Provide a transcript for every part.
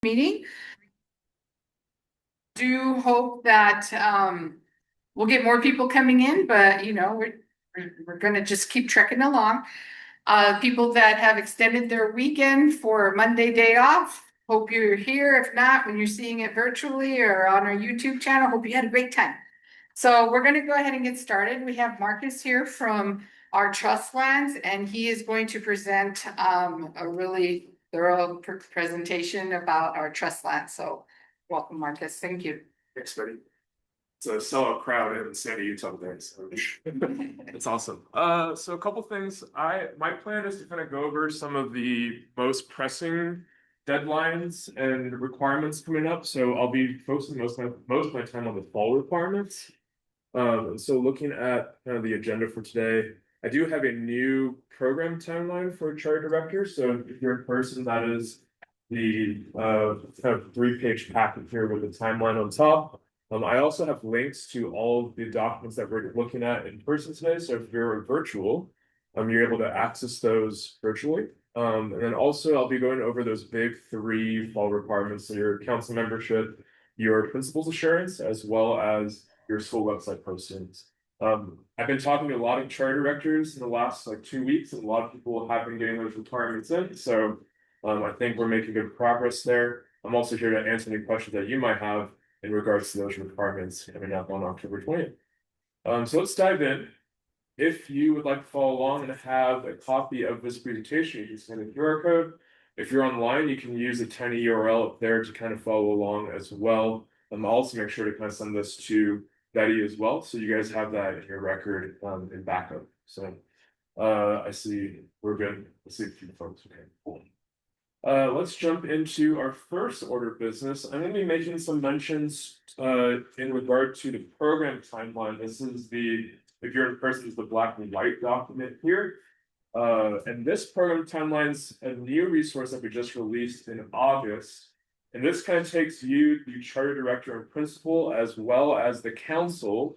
meeting. Do hope that we'll get more people coming in, but we're gonna just keep trekking along. People that have extended their weekend for Monday day off, hope you're here. If not, when you're seeing it virtually or on our YouTube channel, hope you had a great time. So we're gonna go ahead and get started. We have Marcus here from our trust lands, and he is going to present a really thorough presentation about our trust land. So welcome, Marcus. Thank you. Thanks, buddy. It's a sellout crowd in Sandy, Utah today, so it's awesome. So a couple things. My plan is to kind of go over some of the most pressing deadlines and requirements coming up. So I'll be focusing most of my time on the fall requirements. So looking at kind of the agenda for today, I do have a new program timeline for charter director. So if you're in person, that is the kind of 3-page packet here with the timeline on top. I also have links to all of the documents that we're looking at in person today. So if you're virtual, you're able to access those virtually. And then also I'll be going over those big 3 fall requirements. So your council membership, your principal's assurance, as well as your school website postings. I've been talking to a lot of charter directors in the last 2 weeks, and a lot of people have been getting those requirements in. So I think we're making good progress there. I'm also here to answer any questions that you might have in regards to those requirements coming up on October 20th. So let's dive in. If you would like to follow along and have a copy of this presentation, you can send a QR code. If you're online, you can use a tiny URL up there to kind of follow along as well. I'll also make sure to kind of send this to Betty as well, so you guys have that in your record in backup. So I see we're good. Let's see a few folks. Okay, cool. Let's jump into our first order of business. I'm going to be making some mentions in regard to the program timeline. This is if you're in person, is the black and white document here. And this program timeline's a new resource that we just released in August. And this kind of takes you, the charter director and principal, as well as the council,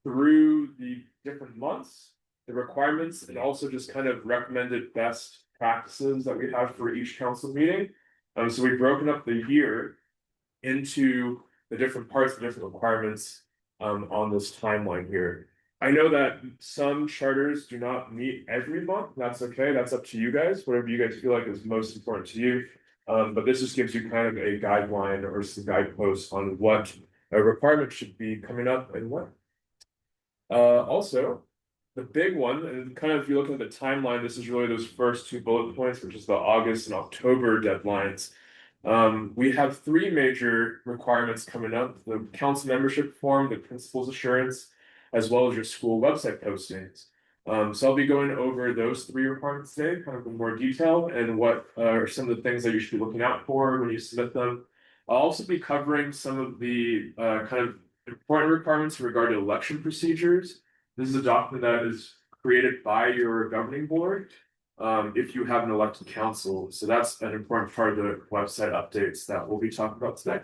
through the different months, the requirements, and also just kind of recommended best practices that we have for each council meeting. So we've broken up the year into the different parts, the different requirements on this timeline here. I know that some charters do not meet every month. That's okay. That's up to you guys, whatever you guys feel like is most important to you. But this just gives you kind of a guideline or some guideposts on what a requirement should be coming up and when. Also, the big one, and kind of if you look at the timeline, this is really those first 2 bullet points, which is the August and October deadlines. We have 3 major requirements coming up: the council membership form, the principal's assurance, as well as your school website postings. So I'll be going over those 3 requirements today, kind of in more detail, and what are some of the things that you should be looking out for when you submit them. I'll also be covering some of the kind of important requirements in regard to election procedures. This is a document that is created by your governing board if you have an elected council. So that's an important part of the website updates that we'll be talking about today.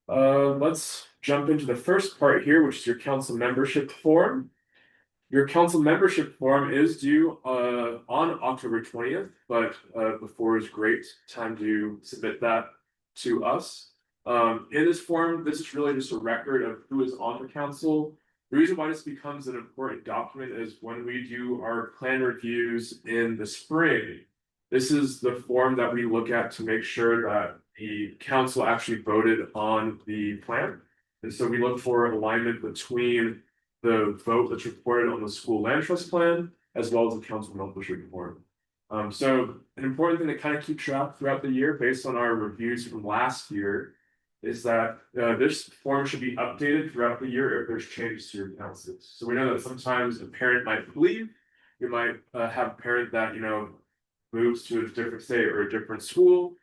Let's jump into the first part here, which is your council membership form. Your council membership form is due on October 20th, but before is great time to submit that to us. In this form, this is really just a record of who is on the council. The reason why this becomes an important document is when we do our plan reviews in the spring. This is the form that we look at to make sure that the council actually voted on the plan. And so we look for alignment between the vote that's reported on the school land trust plan, as well as the council membership report. So an important thing to kind of keep track throughout the year based on our reviews from last year is that this form should be updated throughout the year if there's changes to your councils. So we know that sometimes a parent might leave. You might have a parent that, moves to a different state or a different school.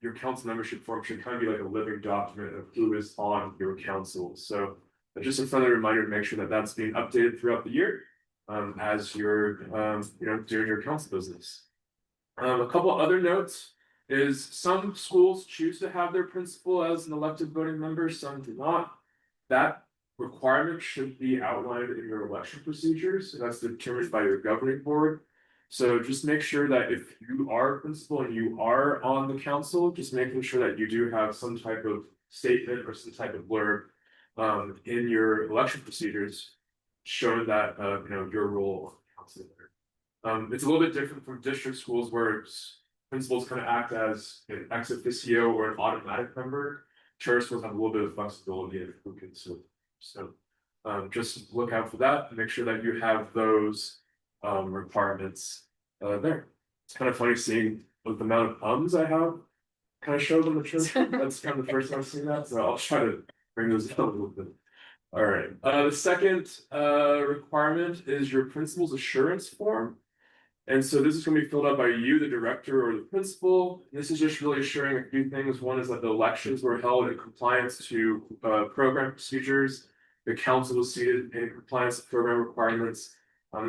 Your council membership form should kind of be like a living document of who is on your council. So just a friendly reminder to make sure that that's being updated throughout the year as you're, doing your council business. A couple other notes is some schools choose to have their principal as an elected voting member, some do not. That requirement should be outlined in your election procedures. So that's determined by your governing board. So just make sure that if you are a principal and you are on the council, just making sure that you do have some type of statement or some type of blurb in your election procedures showing that your role on the council there. It's a little bit different from district schools where principals kind of act as an ex officio or an automatic member. Charter schools have a little bit of flexibility in who can serve. So just look out for that and make sure that you have those requirements there. It's kind of funny seeing the amount of ums I have kind of showed on the chart. That's kind of the first time I've seen that, so I'll try to bring those down a little bit. All right. The second requirement is your principal's assurance form. And so this is going to be filled out by you, the director, or the principal. This is just really assuring a few things. One is that the elections were held in compliance to program procedures. The council was seated in compliance with program requirements.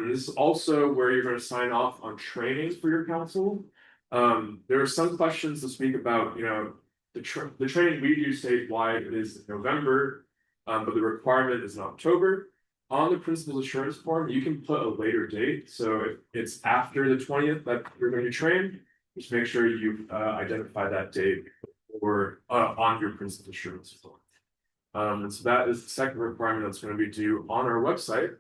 This is also where you're going to sign off on trainings for your council. There are some questions to speak about, the training we do statewide is November, but the requirement is in October. On the principal's assurance form, you can put a later date. So if it's after the 20th that you're going to train, just make sure you identify that date or on your principal's assurance form. And so that is the second requirement that's going to be due on our website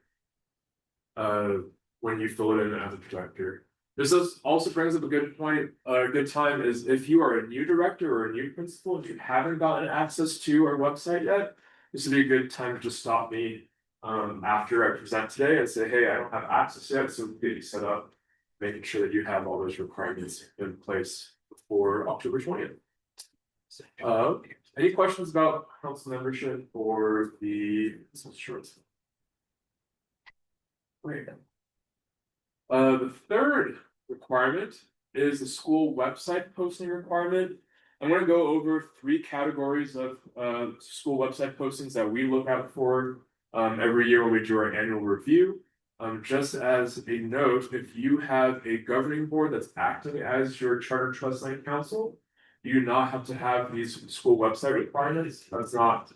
when you fill it in as a director. This also brings up a good point. A good time is if you are a new director or a new principal, if you haven't gotten access to our website yet, this would be a good time to just stop me after I present today and say, hey, I don't have access yet, so we get you set up, making sure that you have all those requirements in place before October 20th. Any questions about council membership or the insurance? Great. The third requirement is the school website posting requirement. I'm going to go over 3 categories of school website postings that we look out for every year when we do our annual review. Just as a note, if you have a governing board that's acting as your charter trust land council, you do not have to have these school website requirements.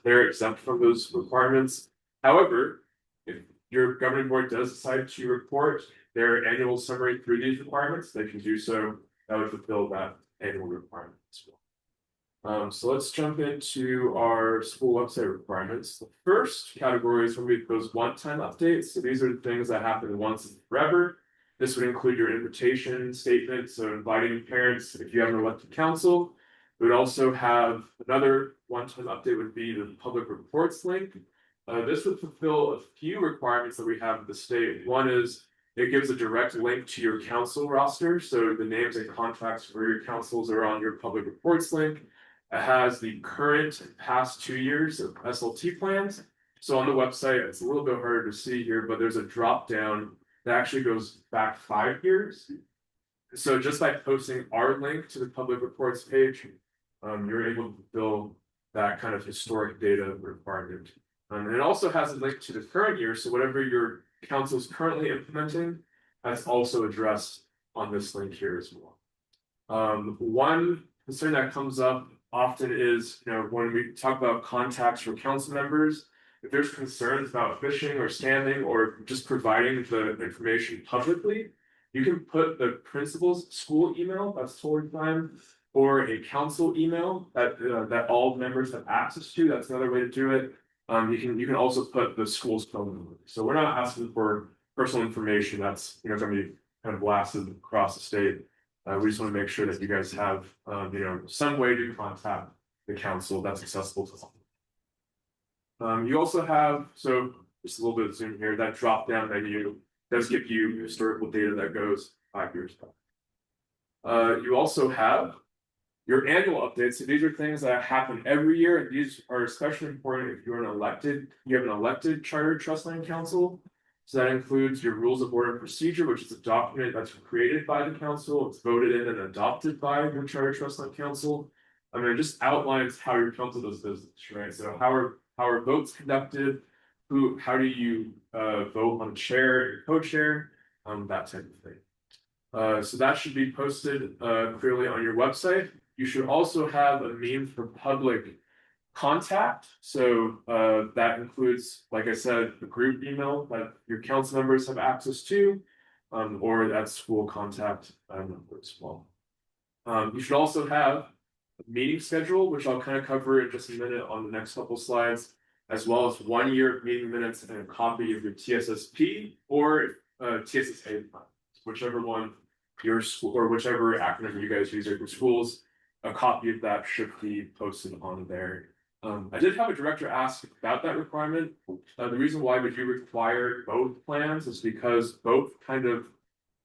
They're exempt from those requirements. However, if your governing board does decide to report their annual summary through these requirements, they can do so. That would fulfill that annual requirement as well. So let's jump into our school website requirements. The first category is going to be those one-time updates. So these are the things that happen once and forever. This would include your invitation statement, so inviting parents if you have an elected council. We would also have another one-time update would be the public reports link. This would fulfill a few requirements that we have in the state. One is it gives a direct link to your council roster. So the names and contacts for your councils are on your public reports link. It has the current and past 2 years of SLT plans. So on the website, it's a little bit harder to see here, but there's a drop down that actually goes back 5 years. So just by posting our link to the public reports page, you're able to fulfill that kind of historic data requirement. And it also has a link to the current year. So whatever your council is currently implementing, that's also addressed on this link here as well. One concern that comes up often is, when we talk about contacts for council members, if there's concerns about phishing or scamming or just providing the information publicly, you can put the principal's school email, that's totally fine, or a council email that all members have access to. That's another way to do it. You can also put the school's phone number. So we're not asking for personal information that's going to be kind of blasted across the state. We just want to make sure that you guys have some way to contact the council that's accessible to all. You also have, so just a little bit of zoom here, that drop down menu does give you historical data that goes 5 years back. You also have your annual updates. So these are things that happen every year, and these are especially important if you have an elected charter trust land council. So that includes your rules of order and procedure, which is a document that's created by the council. It's voted in and adopted by your charter trust land council. I mean, it just outlines how your council does business, right? So how are votes conducted? How do you vote on chair, co-chair, that type of thing. So that should be posted clearly on your website. You should also have a means for public contact. So that includes, like I said, the group email that your council members have access to. or that school contact number as well. You should also have a meeting schedule, which I'll kind of cover in just a minute on the next couple slides, as well as 1 year of meeting minutes and a copy of your TSSP or TSSA, whichever one your school or whichever acronym you guys use at your schools. A copy of that should be posted on there. I did have a director ask about that requirement. The reason why we do require both plans is because both kind of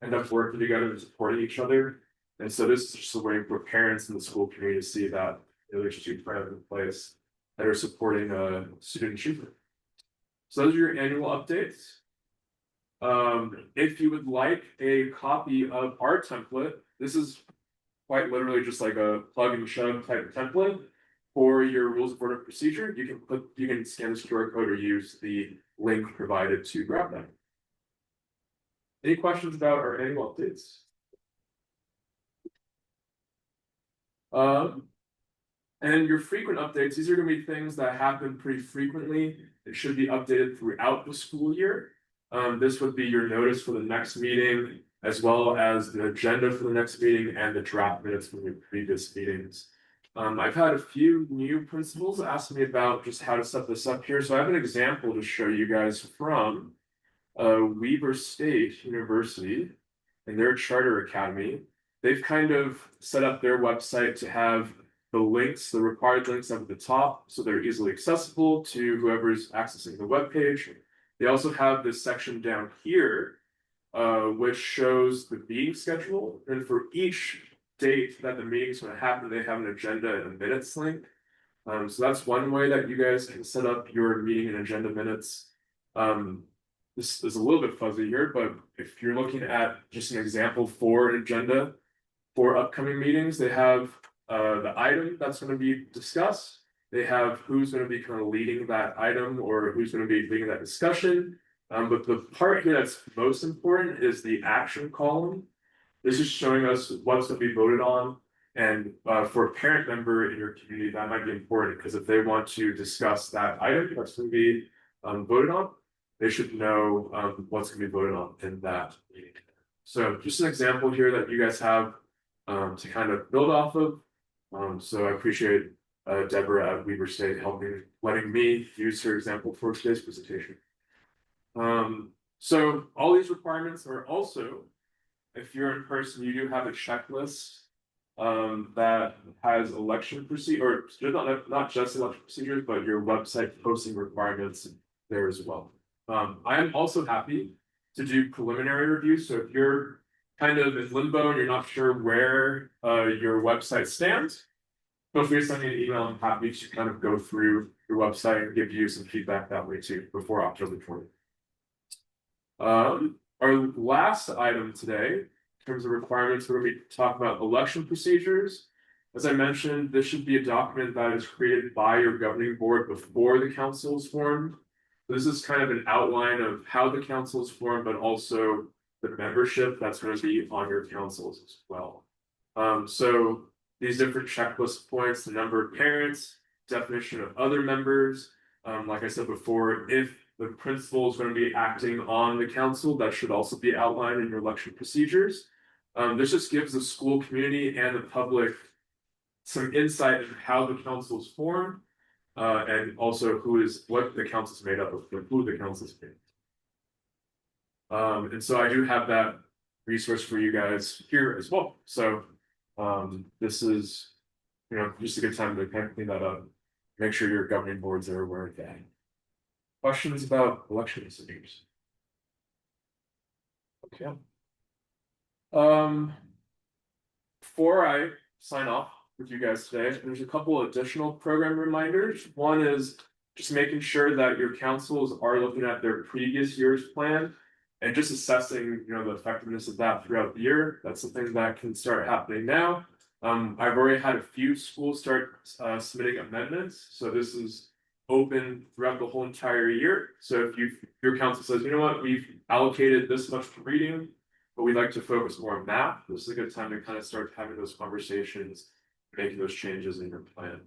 end up working together and supporting each other. And so this is just a way for parents in the school community to see that there's two plans in place that are supporting student achievement. So those are your annual updates. If you would like a copy of our template, this is quite literally just like a plug and shove type of template for your rules of order procedure. You can scan this QR code or use the link provided to grab them. Any questions about our annual updates? And your frequent updates, these are going to be things that happen pretty frequently. It should be updated throughout the school year. This would be your notice for the next meeting, as well as the agenda for the next meeting and the draft minutes from your previous meetings. I've had a few new principals ask me about just how to set this up here. So I have an example to show you guys from Weber State University and their charter academy. They've kind of set up their website to have the links, the required links up at the top, so they're easily accessible to whoever's accessing the web page. They also have this section down here, which shows the meeting schedule. And for each date that the meeting's going to happen, they have an agenda and a minutes link. So that's one way that you guys can set up your meeting and agenda minutes. This is a little bit fuzzy here, but if you're looking at just an example for an agenda for upcoming meetings, they have the item that's going to be discussed. They have who's going to be kind of leading that item or who's going to be leading that discussion. But the part here that's most important is the action column. This is showing us what's going to be voted on. And for a parent member in your community, that might be important because if they want to discuss that item that's going to be voted on, they should know what's going to be voted on in that meeting. So just an example here that you guys have to kind of build off of. So I appreciate Deborah at Weber State letting me use her example for today's presentation. So all these requirements are also, if you're in person, you do have a checklist that has election procedure, or not just election procedures, but your website posting requirements there as well. I am also happy to do preliminary reviews. So if you're kind of in limbo and you're not sure where your website stands, feel free to send me an email. I'm happy to kind of go through your website and give you some feedback that way too before October 20th. Our last item today, in terms of requirements, we're going to be talking about election procedures. As I mentioned, this should be a document that is created by your governing board before the council is formed. This is kind of an outline of how the council is formed, but also the membership that's going to be on your councils as well. So these different checklist points, the number of parents, definition of other members. Like I said before, if the principal is going to be acting on the council, that should also be outlined in your election procedures. This just gives the school community and the public some insight into how the council is formed, and also what the council is made up of, who the council is made of. And so I do have that resource for you guys here as well. So this is, just a good time to kind of clean that up. Make sure your governing boards are aware of that. Questions about election procedures? Okay. Before I sign off with you guys today, there's a couple additional program reminders. One is just making sure that your councils are looking at their previous year's plan and just assessing, the effectiveness of that throughout the year. That's something that can start happening now. I've already had a few schools start submitting amendments. So this is open throughout the whole entire year. So if your council says, you know what, we've allocated this much for reading, but we'd like to focus more on math, this is a good time to kind of start having those conversations, making those changes in your plan.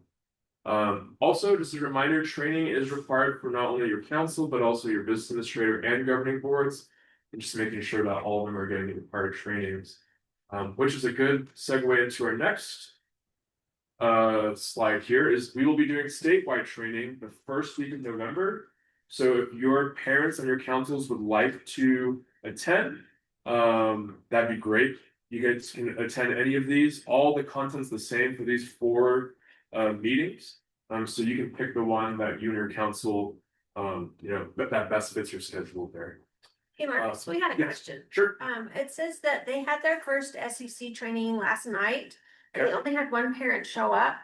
Also, just a reminder, training is required for not only your council, but also your business administrator and governing boards. and just making sure that all of them are getting the required trainings. Which is a good segue into our next slide here is we will be doing statewide training the first week of November. So if your parents and your councils would like to attend, that'd be great. You guys can attend any of these. All the content's the same for these 4 meetings. So you can pick the one that you and your council, that best fits your schedule there. Hey Marcus, we had a yes, question. Sure. It says that they had their first SEC training last night. And they Okay. only had one parent show up.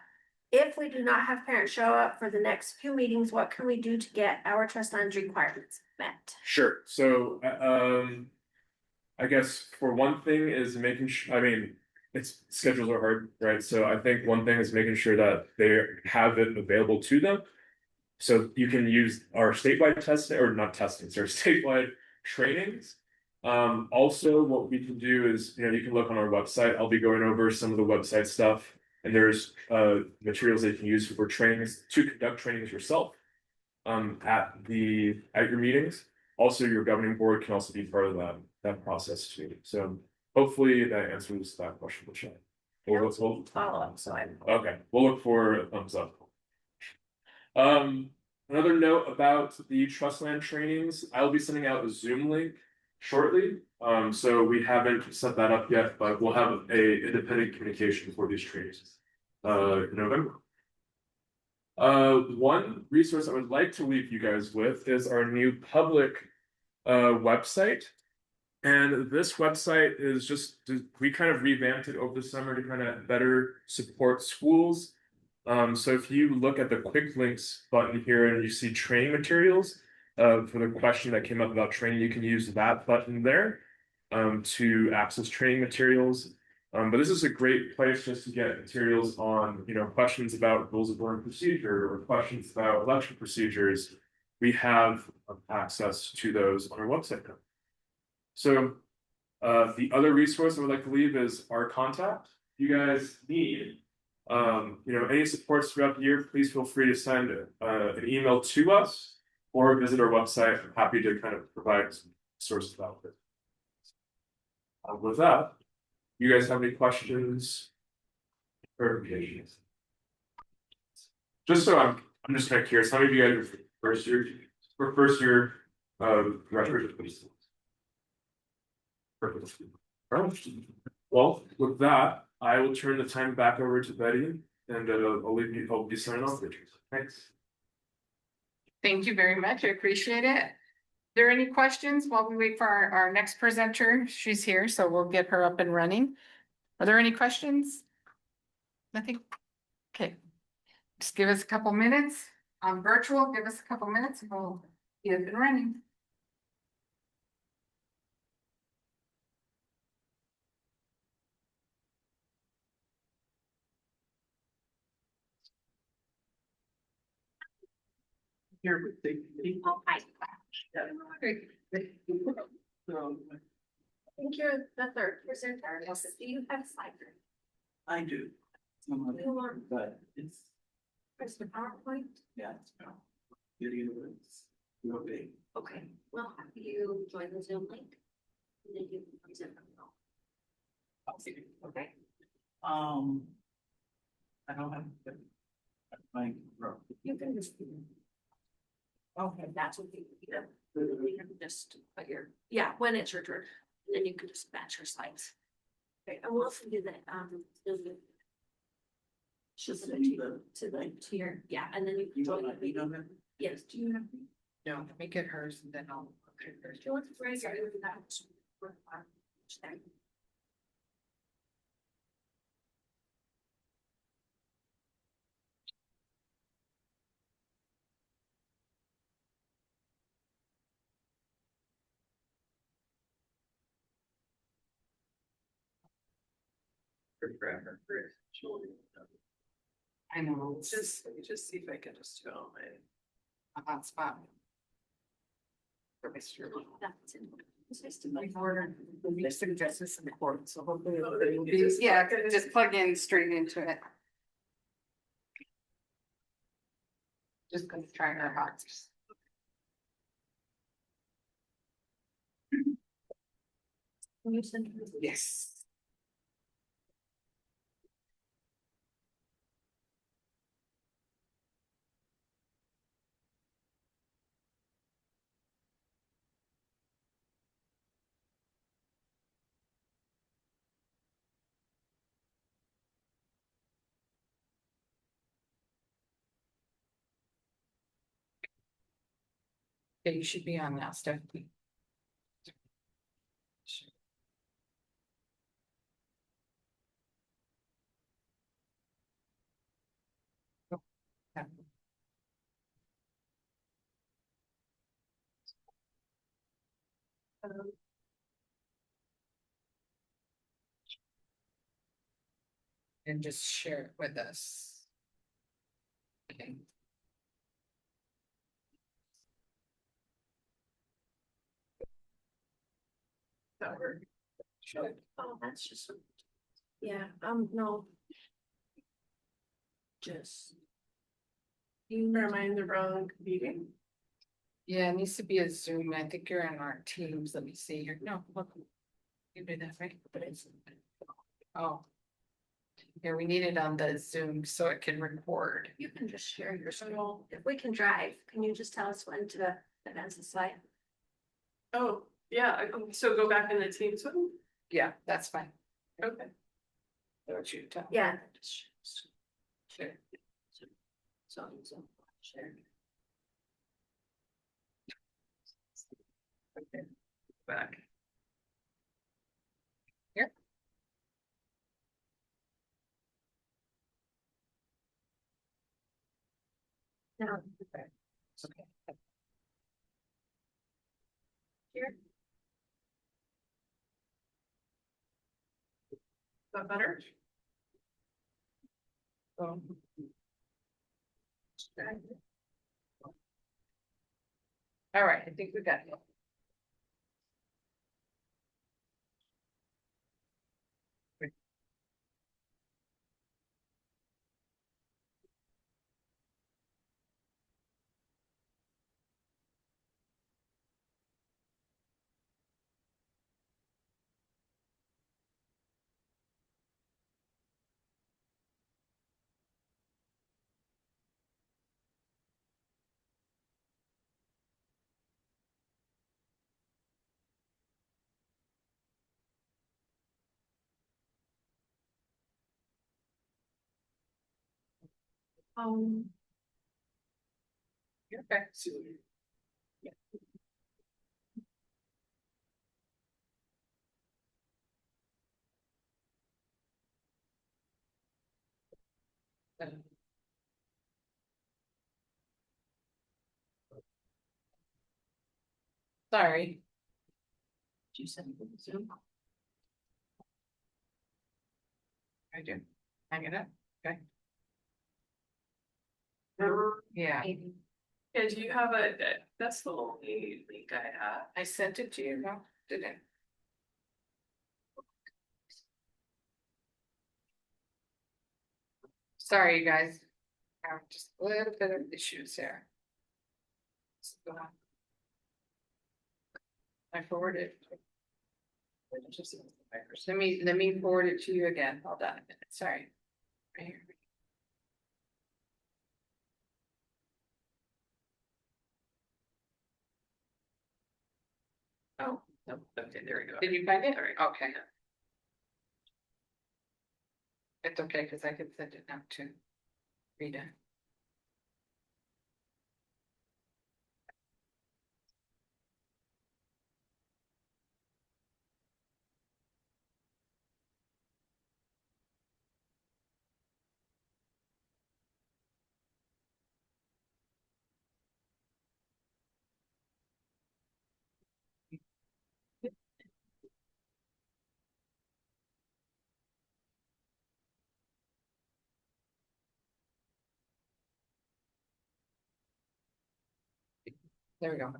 If we do not have parents show up for the next few meetings, what can we do to get our trust funds requirements met? Sure. So, I guess for one thing is making sure, I mean, it's schedules are hard, right? So I think one thing is making sure that they have it available to them. So you can use our statewide testing or not testing, sorry, statewide trainings. Also what we can do is, you can look on our website. I'll be going over some of the website stuff and there's materials that you can use for trainings to conduct trainings yourself at your meetings. Also, your governing board can also be part of that process too. So hopefully that answers that question, Michelle. We'll Follow up, so I'm. okay, we'll look for a thumbs up. Another note about the trust land trainings, I'll be sending out a Zoom link shortly. So we haven't set that up yet, but we'll have a independent communication for these trainings in November. One resource I would like to leave you guys with is our new public website. And this website is we kind of revamped it over the summer to kind of better support schools. So if you look at the quick links button here and you see training materials, for the question that came up about training, you can use that button there to access training materials. But this is a great place just to get materials on, questions about rules of order and procedure or questions about election procedures. We have access to those on our website now. So the other resource I would like to leave is our contact. If you guys need any supports throughout the year, please feel free to send an email to us or visit our website. I'm happy to kind of provide some sources about it. With that, you guys have any questions? Clarifications? Just so I'm just kind of curious, how many of you guys are first year graduate, please? Perfect. All right. Well, with that, I will turn the time back over to Betty and I'll be signing off. Thanks. Thank you very much. I appreciate it. Are there any questions while we wait for our next presenter? She's here, so we'll get her up and running. Are there any questions? Nothing? Okay. Just give us a couple minutes. On virtual, give us a couple minutes and we'll be up and running. Here with the people. I think you're the third presenter. Do you have a slide? I do. Some of it, You want but it's, press the PowerPoint? yeah, it's about video is real big. Okay, we'll have you join the Zoom link. And then you can present them all. Okay. I don't have. My. You can just. Okay, that's what you can just put yeah, when it's your turn, and then you can just match your slides. Okay, and we'll also do that, she'll send it to your, yeah, and then you can You join. don't have, you don't have. Yes, do you have? No, let me get hers and then I'll. Do you want to raise your hand for that? I know, it's Let me just see if I can just do it on my. a hot spot. That's it. It's nice to We've ordered, we suggest this in the court, so hopefully Oh, it will you be, just yeah, plug it just plug in straight into it. Just gonna try our hots. Can you send it? Yes. Okay, you should be on now, Stephanie. And just share it with us. Okay. That work? Sure. Oh, that's just. Yeah, no. Just. Am I in the wrong meeting? Yeah, it needs to be a Zoom. I think you're in our teams. Let me see here. No, look. You did that right, but it's. Oh. Here, we need it on the Zoom so it can record. You can just share your screen. If we can drive, can you just tell us when to advance the slide? Oh, yeah, so go back in the Teams one? Yeah, that's fine. Okay. What you tell. Yeah. Sure. So, share. Okay. Back. Here. No. Okay. Okay. Here. Is that better? So. All right, I think we got it. Um, You're okay. Sorry. you send Zoom? I do. Hang it up. Okay. Yeah, Yeah, do you have that's the only link I have. I sent it to you. No, didn't. Sorry, you guys. I have just a little bit of issues here. I forwarded. Let me forward it to you again. Hold on a minute. Sorry. Right here. Oh, no, okay, there we go. Did you find it? All right. Okay. It's okay, because I can send it now to Rita. There we go.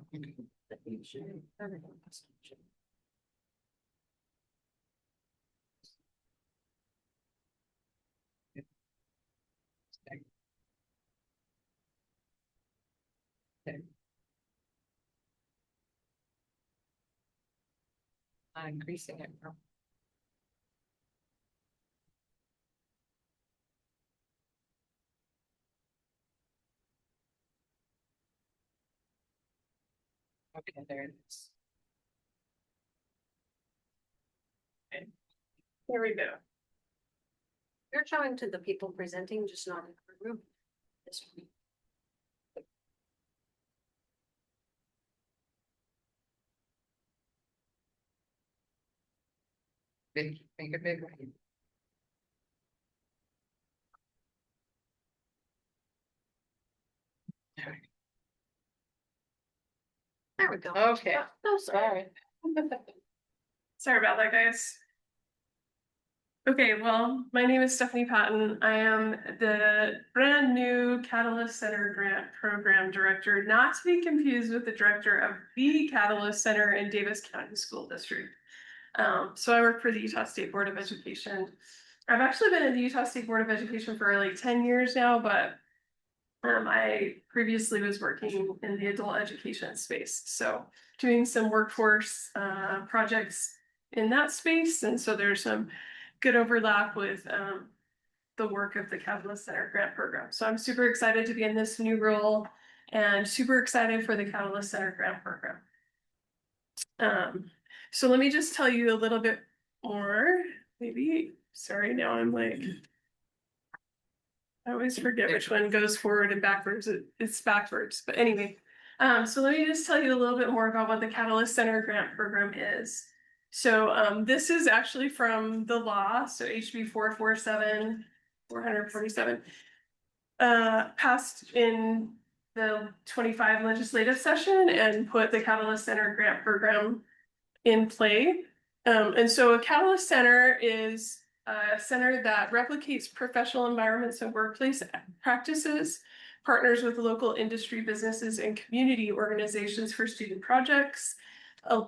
Not increasing it. Okay, there it is. Here we go. You're showing to the people presenting, just not in the room. This week. Big, make it bigger. There we go. Okay. Oh, sorry. Sorry about that, guys. Okay, well, my name is Stephanie Patton. I am the brand new Catalyst Center Grant Program Director, not to be confused with the director of the Catalyst Center in Davis County School District. So I work for the Utah State Board of Education. I've actually been in the Utah State Board of Education for like 10 years now, but I previously was working in the adult education space. So doing some workforce projects in that space. And so there's some good overlap with the work of the Catalyst Center Grant Program. So I'm super excited to be in this new role and super excited for the Catalyst Center Grant Program. So let me just tell you a little bit more, maybe, sorry, now I'm like, I always forget which one goes forward and backwards. It's backwards, but anyway. So let me just tell you a little bit more about what the Catalyst Center Grant Program is. So this is actually from the law, so HB 447, passed in the 25 legislative session and put the Catalyst Center Grant Program in play. And so a Catalyst Center is a center that replicates professional environments and workplace practices, partners with local industry businesses and community organizations for student projects.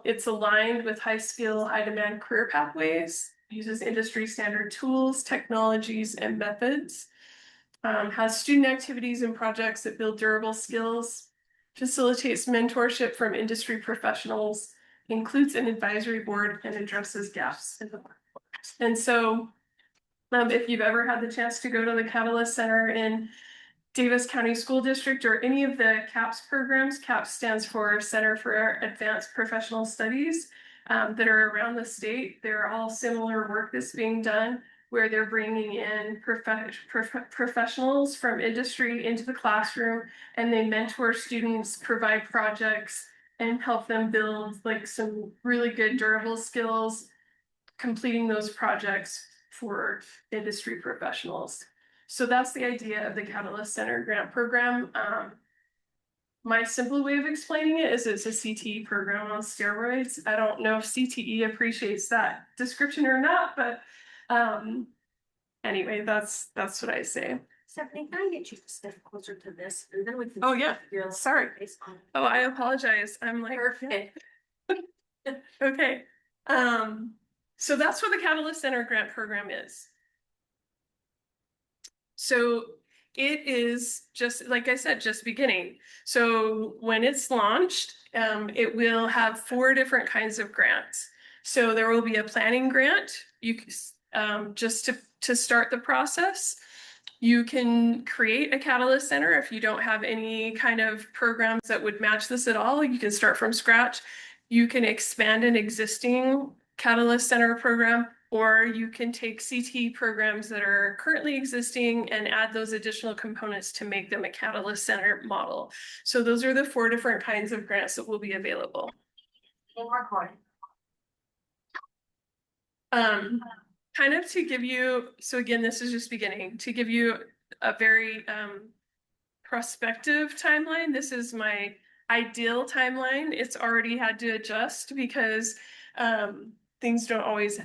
It's aligned with high skill, high demand career pathways, uses industry standard tools, technologies, and methods, has student activities and projects that build durable skills, facilitates mentorship from industry professionals, includes an advisory board, and addresses gaps in the workforce. And so if you've ever had the chance to go to the Catalyst Center in Davis County School District or any of the CAPS programs, CAPS stands for Center for Advanced Professional Studies, that are around the state. They're all similar work that's being done where they're bringing in professionals from industry into the classroom, and they mentor students, provide projects, and help them build like some really good durable skills, completing those projects for industry professionals. So that's the idea of the Catalyst Center Grant Program. My simple way of explaining it is it's a CTE program on steroids. I don't know if CTE appreciates that description or not, but anyway, that's what I say. Stephanie, can I get you to step closer to this and then we can. Oh, yeah. Your Sorry. face on. Oh, I apologize. I'm like, Perfect. okay. So that's what the Catalyst Center Grant Program is. So it is just, like I said, just beginning. So when it's launched, it will have 4 different kinds of grants. So there will be a planning grant, just to start the process. You can create a Catalyst Center if you don't have any kind of programs that would match this at all. You can start from scratch. You can expand an existing Catalyst Center program, or you can take CTE programs that are currently existing and add those additional components to make them a Catalyst Center model. So those are the 4 different kinds of grants that will be available. Kind of to give you, so again, this is just beginning, to give you a very prospective timeline. This is my ideal timeline. It's already had to adjust because things don't always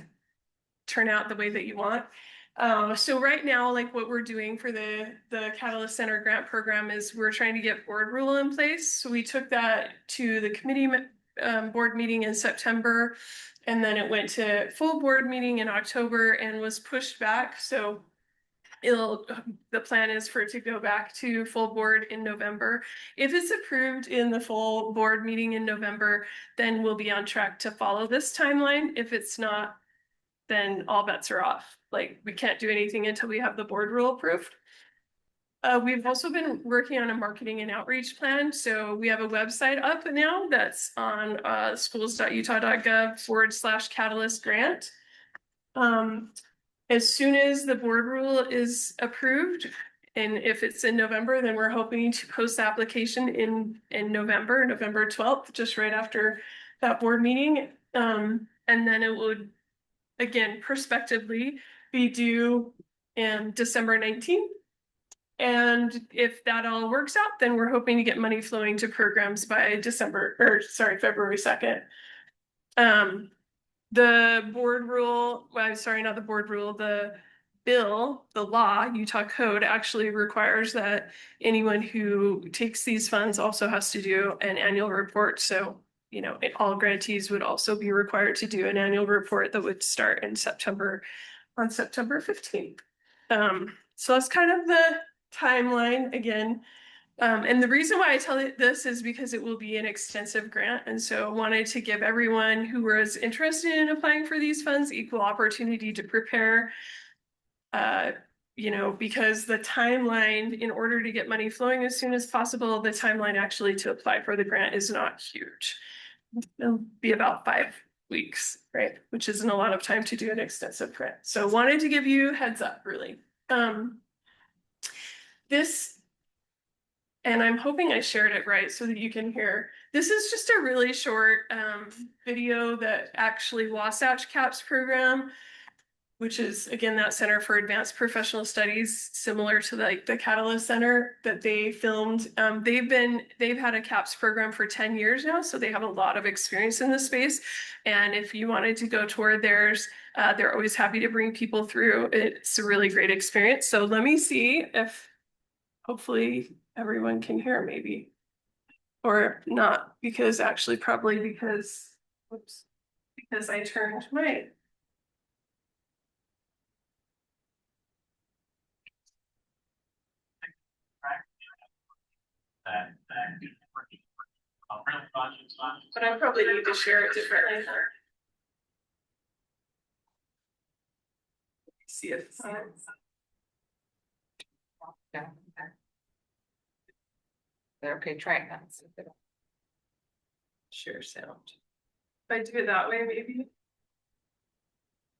turn out the way that you want. So right now, like what we're doing for the Catalyst Center Grant Program is we're trying to get board rule in place. So we took that to the committee board meeting in September, and then it went to full board meeting in October and was pushed back. So the plan is for it to go back to full board in November. If it's approved in the full board meeting in November, then we'll be on track to follow this timeline. If it's not, then all bets are off. Like, we can't do anything until we have the board rule approved. We've also been working on a marketing and outreach plan. So we have a website up now that's on schools.utah.gov/catalyst grant. As soon as the board rule is approved, and if it's in November, then we're hoping to post the application in November 12th, just right after that board meeting. And then it would, again, prospectively be due in December 19th. And if that all works out, then we're hoping to get money flowing to programs by February 2nd. The board rule, well, sorry, not the board rule, the bill, the law, Utah code actually requires that anyone who takes these funds also has to do an annual report. So, you know, all grantees would also be required to do an annual report that would start in September, on September 15th. So that's kind of the timeline again. And the reason why I tell you this is because it will be an extensive grant. And so I wanted to give everyone who was interested in applying for these funds equal opportunity to prepare. You know, because the timeline in order to get money flowing as soon as possible, the timeline actually to apply for the grant is not huge. It'll be about 5 weeks, right? Which isn't a lot of time to do an extensive grant. So wanted to give you heads up, really. And I'm hoping I shared it right so that you can hear. This is just a really short video that actually Wasatch CAPS program, which is again that Center for Advanced Professional Studies, similar to the Catalyst Center that they filmed. They've had a CAPS program for 10 years now, so they have a lot of experience in this space. And if you wanted to go toward theirs, they're always happy to bring people through. It's a really great experience. So let me see if hopefully everyone can hear maybe, or not, because actually probably because I turned my. But I probably need to share it differently. See if it's Okay, try it now. share sound. If I do it that way, maybe.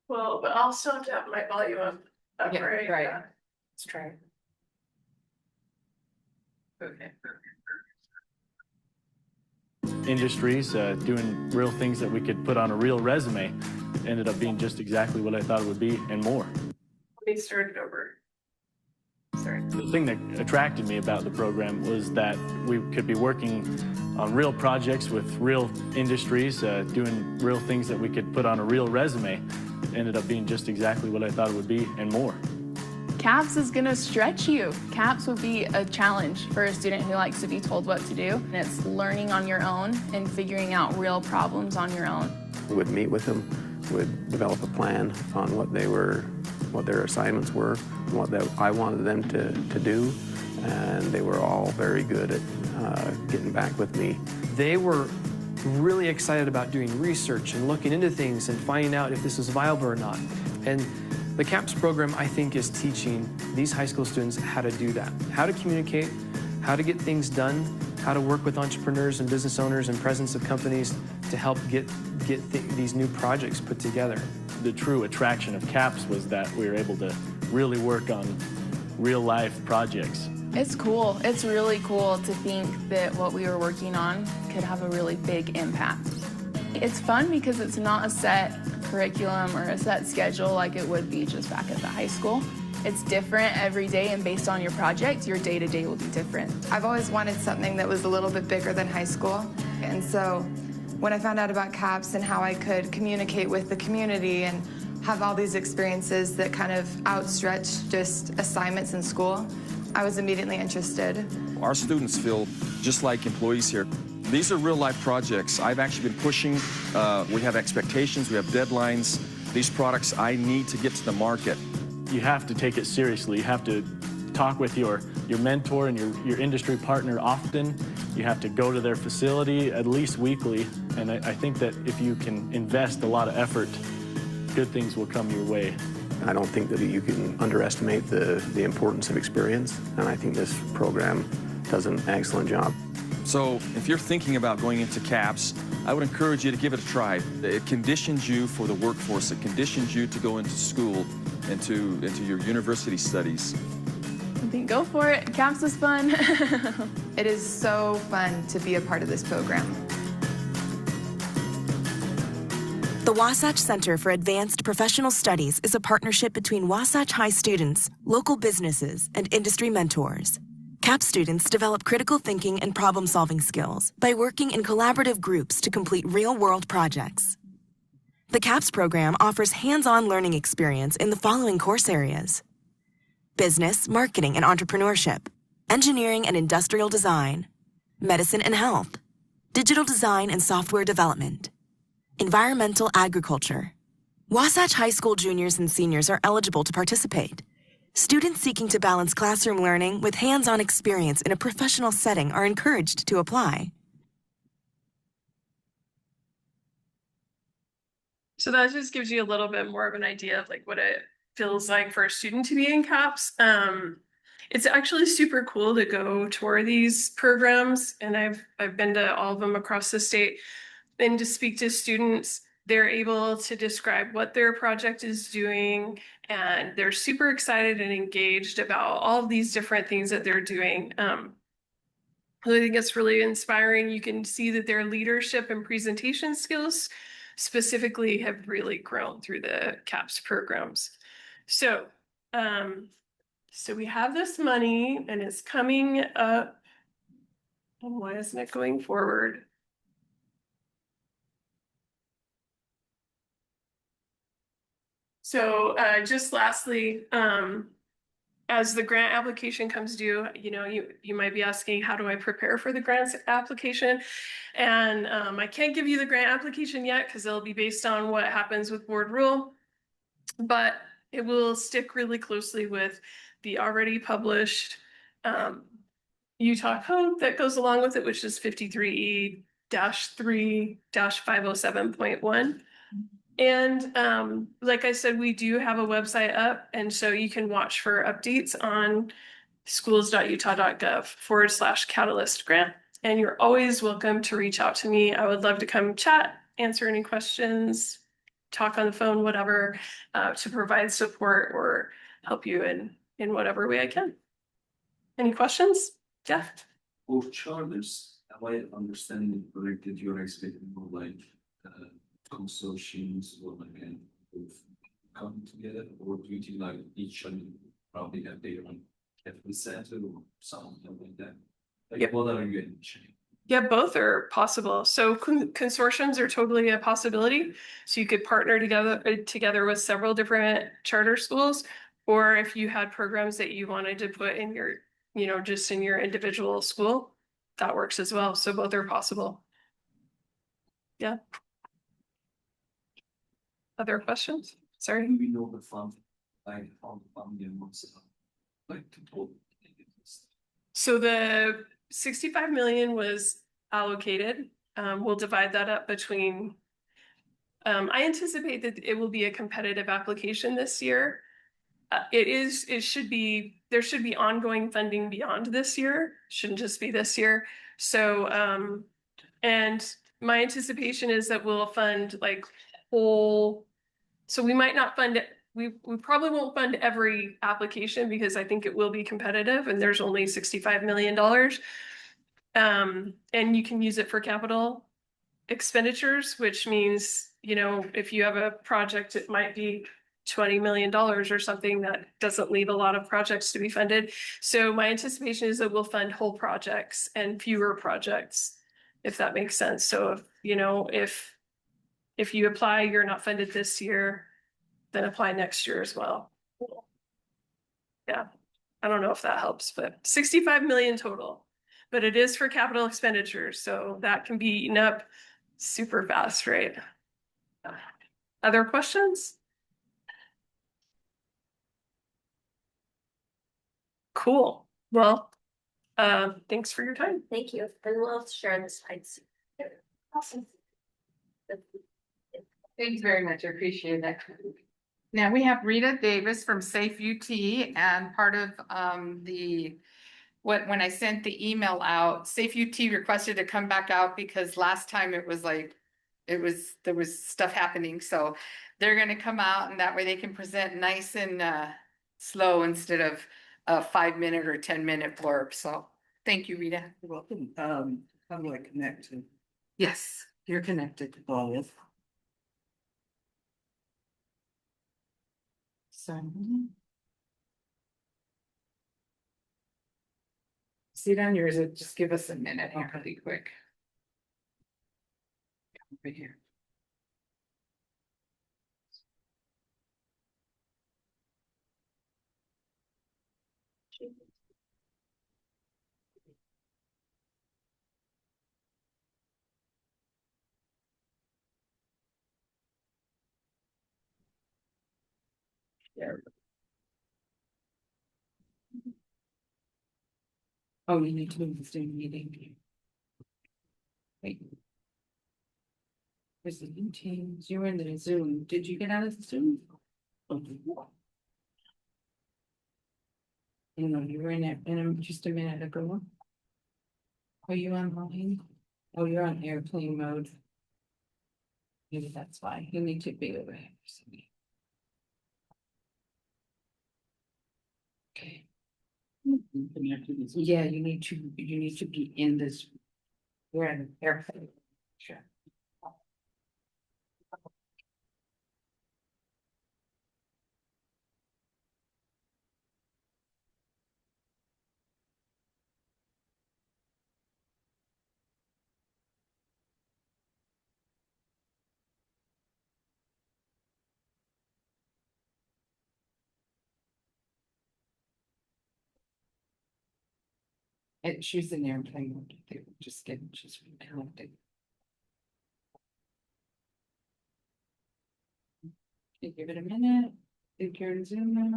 Well, but I'll still have to have my volume up, Yeah, right? right. Let's try it. Okay. Industries, doing real things that we could put on a real resume, ended up being just exactly what I thought it would be and more. Let me start it over. Sorry. The thing that attracted me about the program was that we could be working on real projects with real industries, doing real things that we could put on a real resume, ended up being just exactly what I thought it would be and more. CAPS is going to stretch you. CAPS would be a challenge for a student who likes to be told what to do. And it's learning on your own and figuring out real problems on your own. Would meet with them, would develop a plan on what their assignments were, and what I wanted them to do, and they were all very good at getting back with me. They were really excited about doing research and looking into things and finding out if this was viable or not. And the CAPS program, I think, is teaching these high school students how to do that, how to communicate, how to get things done, how to work with entrepreneurs and business owners and presidents of companies to help get these new projects put together. The true attraction of CAPS was that we were able to really work on real life projects. It's cool. It's really cool to think that what we were working on could have a really big impact. It's fun because it's not a set curriculum or a set schedule like it would be just back at the high school. It's different every day, and based on your project, your day-to-day will be different. I've always wanted something that was a little bit bigger than high school. And so when I found out about CAPS and how I could communicate with the community and have all these experiences that kind of outstretch just assignments in school, I was immediately interested. Our students feel just like employees here. These are real-life projects. I've actually been pushing. We have expectations, we have deadlines. These products I need to get to the market. you have to take it seriously. You have to talk with your mentor and your industry partner often. You have to go to their facility at least weekly. And I think that if you can invest a lot of effort, good things will come your way. I don't think that you can underestimate the importance of experience, and I think this program does an excellent job. So if you're thinking about going into CAPS, I would encourage you to give it a try. It conditions you for the workforce. It conditions you to go into school, into your university studies. I think go for it. CAPS is fun. It is so fun to be a part of this program. The Wasatch Center for Advanced Professional Studies is a partnership between Wasatch High students, local businesses, and industry mentors. CAP students develop critical thinking and problem-solving skills by working in collaborative groups to complete real-world projects. The CAPS program offers hands-on learning experience in the following course areas: business, marketing, and entrepreneurship, engineering and industrial design, medicine and health, digital design and software development, environmental agriculture. Wasatch High School juniors and seniors are eligible to participate. Students seeking to balance classroom learning with hands-on experience in a professional setting are encouraged to apply. So that just gives you a little bit more of an idea of like what it feels like for a student to be in CAPS. It's actually super cool to go tour these programs, and I've been to all of them across the state. And to speak to students, they're able to describe what their project is doing, and they're super excited and engaged about all of these different things that they're doing. I think it's really inspiring. You can see that their leadership and presentation skills specifically have really grown through the CAPS programs. So, so we have this money and it's coming up. And why isn't it going forward? So just lastly, as the grant application comes due, you might be asking, how do I prepare for the grant application? And I can't give you the grant application yet because it'll be based on what happens with board rule, but it will stick really closely with the already published Utah code that goes along with it, which is 53E-3-507.1. And like I said, we do have a website up, and so you can watch for updates on schools.utah.gov/catalyst grant. And you're always welcome to reach out to me. I would love to come chat, answer any questions, talk on the phone, whatever, to provide support or help you in whatever way I can. Any questions? Jeff? For charters, am I understanding it correctly? You're expecting more like consortiums or like coming together, or do you think like each one probably have their own capital center or something like that? Like, yep. What are you envisioning? Yeah, both are possible. So consortiums are totally a possibility. So you could partner together with several different charter schools, or if you had programs that you wanted to put in your, just in your individual school, that works as well. So both are possible. Yeah. Other questions? Sorry. Do we know the fund, like how the funding works, like to total? So the 65 million was allocated. We'll divide that up between, I anticipate that it will be a competitive application this year. There should be ongoing funding beyond this year, shouldn't just be this year. So, and my anticipation is that we'll fund like whole, so we might not fund it. We probably won't fund every application because I think it will be competitive and there's only $65 million. And you can use it for capital expenditures, which means, if you have a project, it might be $20 million or something. That doesn't leave a lot of projects to be funded. So my anticipation is that we'll fund whole projects and fewer projects, if that makes sense. So if you apply, you're not funded this year, then apply next year as well. Yeah, I don't know if that helps, but 65 million total, but it is for capital expenditures. So that can be eaten up super fast, right? Other questions? Cool. Well, thanks for your time. Thank you, and we'll share the slides. Awesome. Thanks very much. I appreciate that. Now we have Rita Davis from Safe UT, and part of when I sent the email out, Safe UT requested to come back out because last time it was like there was stuff happening, so they're gonna come out and that way they can present nice and slow instead of a 5-minute or 10-minute blurb. So thank you, Rita. You're welcome. How do I connect to Yes, you're connected. all this? So. See it on yours, just give us a minute here really quick. Over here. There. Oh, you need to move the Zoom meeting. Wait. Where's the new Teams? You're in the Zoom. Did you get out of the Zoom? Oh, you know, you were in it just a minute ago. Are you online? Oh, you're on airplane mode. Maybe that's why you need to be over here. Okay. Yeah, you need to be in this. We're in an airplane. Sure. She's in airplane mode. They were just getting just reconnected. Okay, give it a minute. Think you're in Zoom now.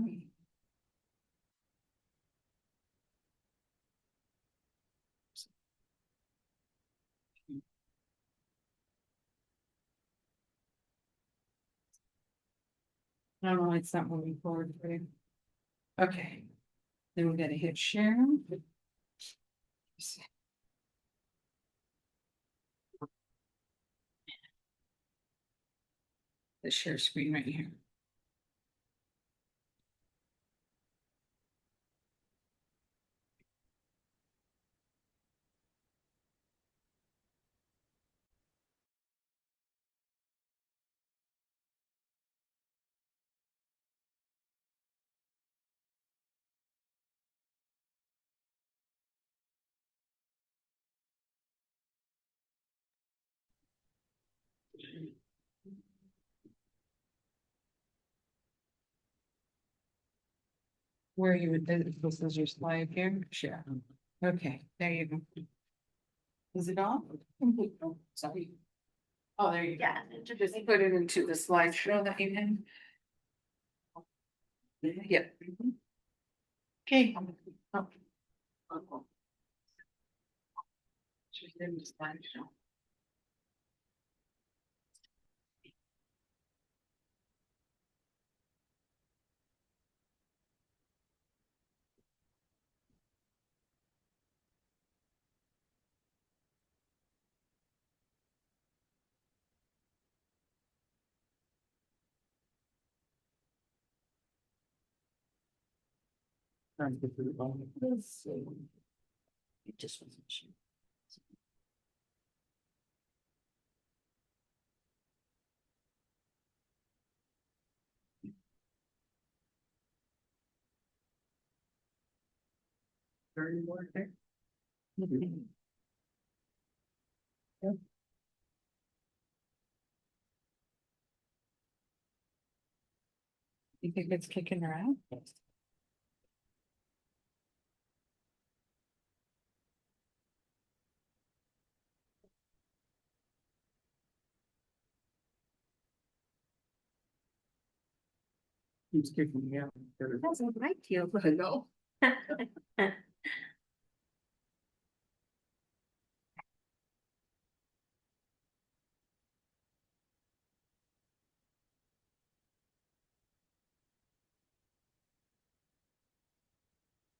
No, it's not moving forward for you. Okay. Then we gotta hit share. The share screen right here. Where you would, this is your slide here, share. Okay, there you go. Is it on? Oh, sorry. Oh, there you go. Yeah. Just put it into the slideshow that you had. Yep. Okay. Oh. Just in the slideshow. It just wasn't sure. Very more there. You think it's kicking her out? He's kicking me out. That's a right deal ago.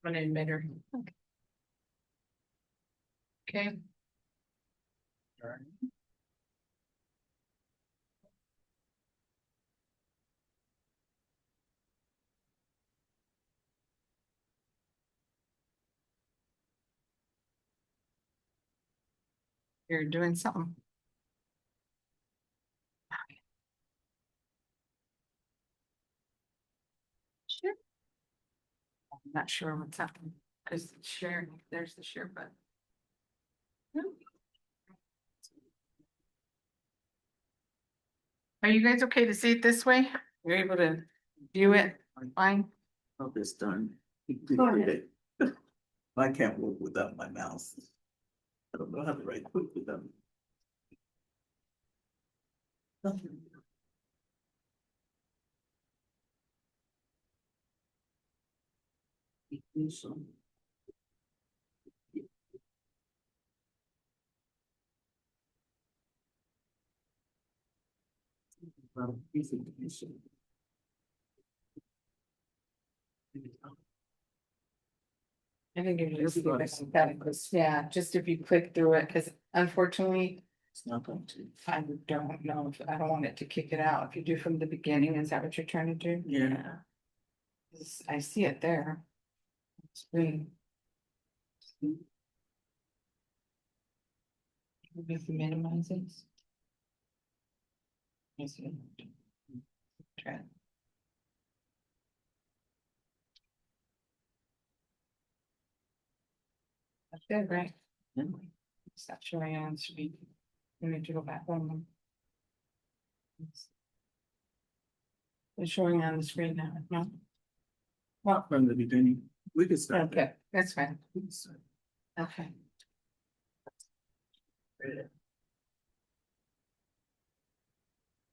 An emitter. Okay. You're doing something. Sure. I'm not sure what's happening, because share, there's the share button. Are you guys okay to see it this way? You're able to view it fine? Hope it's done. Go ahead. I can't work without my mouse. I don't know how to write quick without. I think you just leave it alphabetical. Yeah, just if you click through it, because unfortunately, It's not going to. I don't know if, I don't want it to kick it out. If you do from the beginning, is that what you're trying to do? Yeah. I see it there. Screen. If you minimize it. I see. Try it. That's good, right? It's not showing on screen. We need to go back on them. It's showing on the screen now, no? Not from the beginning. We can start. Okay, that's fine. We can start. Okay.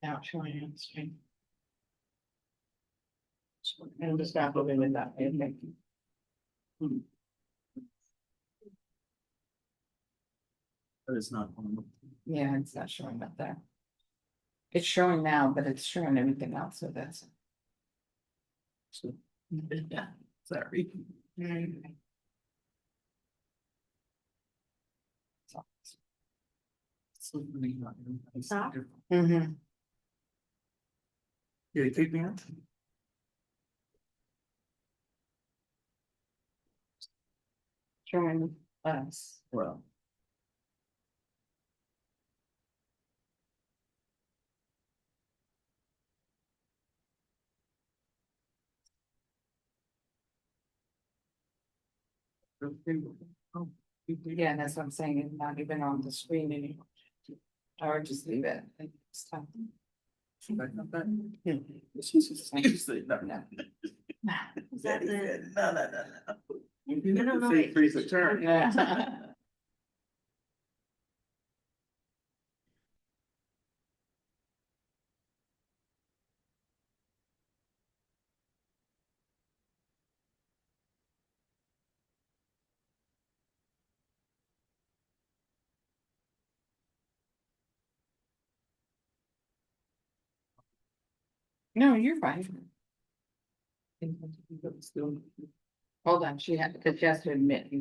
Now it's showing on the screen. And just not moving with that, okay? But it's not on. Yeah, it's not showing up there. It's showing now, but it's showing everything else, so that's. So, Yeah. sorry. So many. Stop. Mm-hmm. Yeah, you kick me out? Showing us. Well. Yeah, that's what I'm saying, it's not even on the screen anymore. Or just leave it. And stop. She said, no, no. Is that the? No, no, no, no. I don't know. Say, please return. Yeah. No, you're fine. Hold on, she had, because she has to admit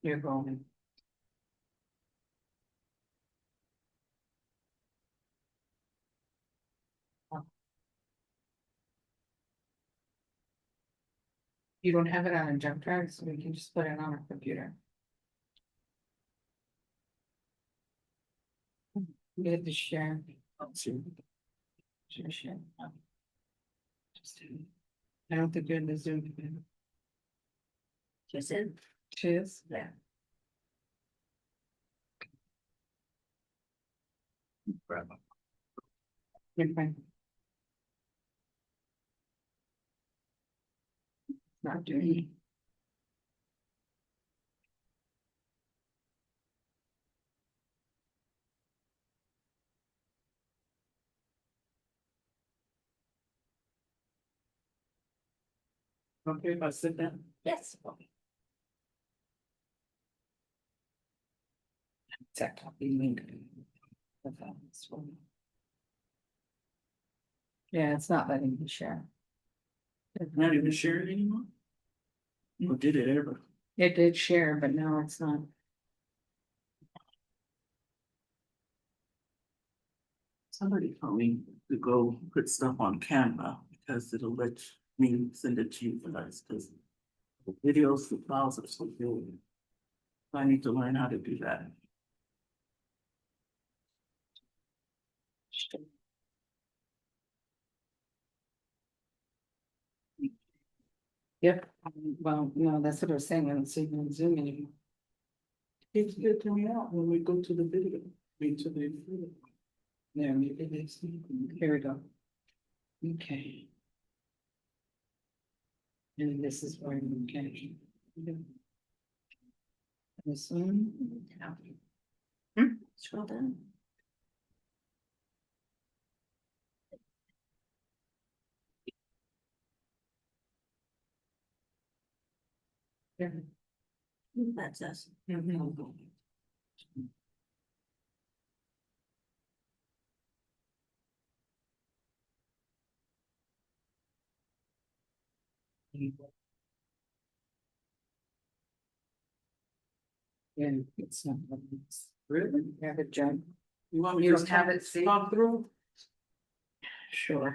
you're going. You don't have it on a jump drive, so we can just put it on our computer. We had to share. Share. I don't think you're in the Zoom. Just in. Cheers. Yeah. You're fine. Not doing it. Okay, if I sit down. Yes. Tech copy link. Yeah, it's not letting me share. Not even share it anymore? Or did it ever? It did share, but now it's not. Somebody told me to go put stuff on camera because it'll let me send it to you guys, because the videos, the files are so big. I need to learn how to do that. Yep, well, no, that's what I was saying, I don't see you on Zoom anymore. It's good to me out when we go to the video, to the video. There, maybe it is, here we go. Okay. And this is where you can. This one. Scroll down. There. That's us. And it's not. Really? Have it, John? You want me You to don't have it, see? talk through? Sure.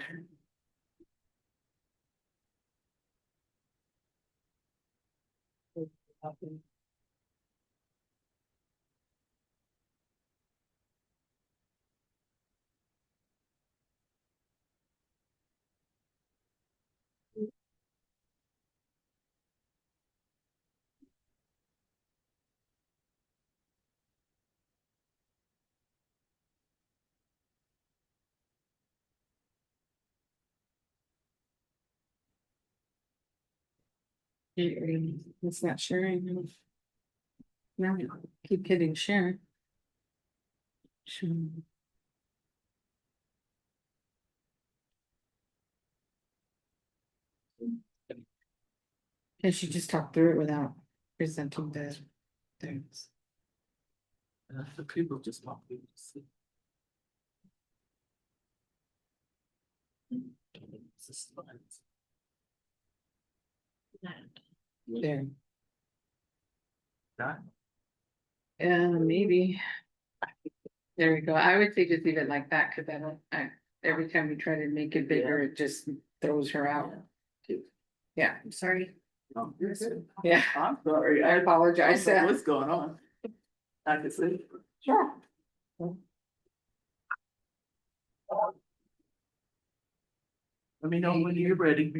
It's not sharing. Now we keep hitting share. Sure. And she just talked through it without presenting the things. The people just want me to see. There. That. Maybe. There we go. I would say just leave it like that, cause every time we try to make it bigger, it just throws her out. Yeah, I'm sorry. Oh, you're good. yeah, I'm sorry. I apologize. I what's going on? I can see. Sure. Let me know when you're ready.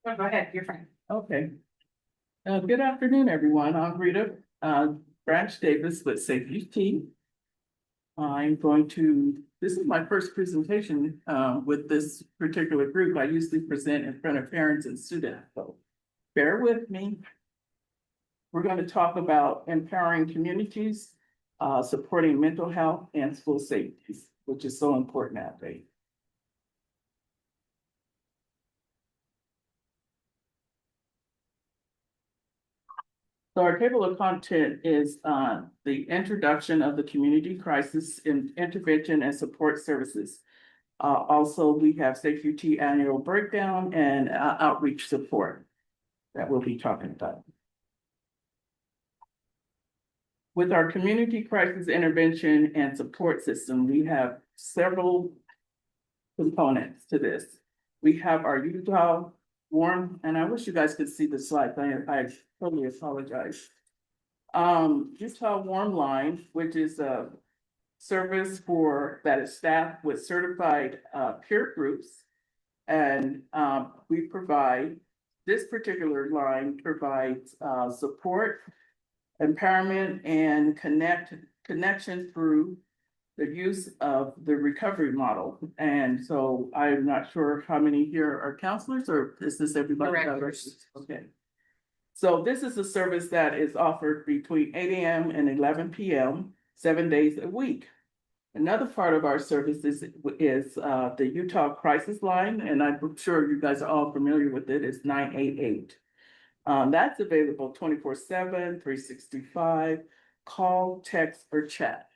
Go ahead, you're fine. Okay. Good afternoon, everyone. I'm Rita, Branch Davis with Safety Team. I'm going to, this is my first presentation, with this particular group. I usually present in front of parents and students, so bear with me. We're going to talk about empowering communities, supporting mental health and school safety, which is so important nowadays. So our table of content is the introduction of the community crisis in intervention and support services. Also, we have SafeUT annual breakdown and outreach support that we'll be talking about. With our community crisis intervention and support system, we have several components to this. We have our Utah warm, and I wish you guys could see the slides. I totally apologize. Utah Warm Line, which is a service that is staffed with certified peer groups. And we provide, this particular line provides support, empowerment, and connection through the use of the recovery model. And so I'm not sure how many here are counselors, or is this everybody? Directors. Okay. So this is a service that is offered between 8 a.m. and 11 p.m., 7 days a week. Another part of our services is the Utah Crisis Line, and I'm sure you guys are all familiar with it. It's 988. That's available 24/7, 365, call, text, or chat.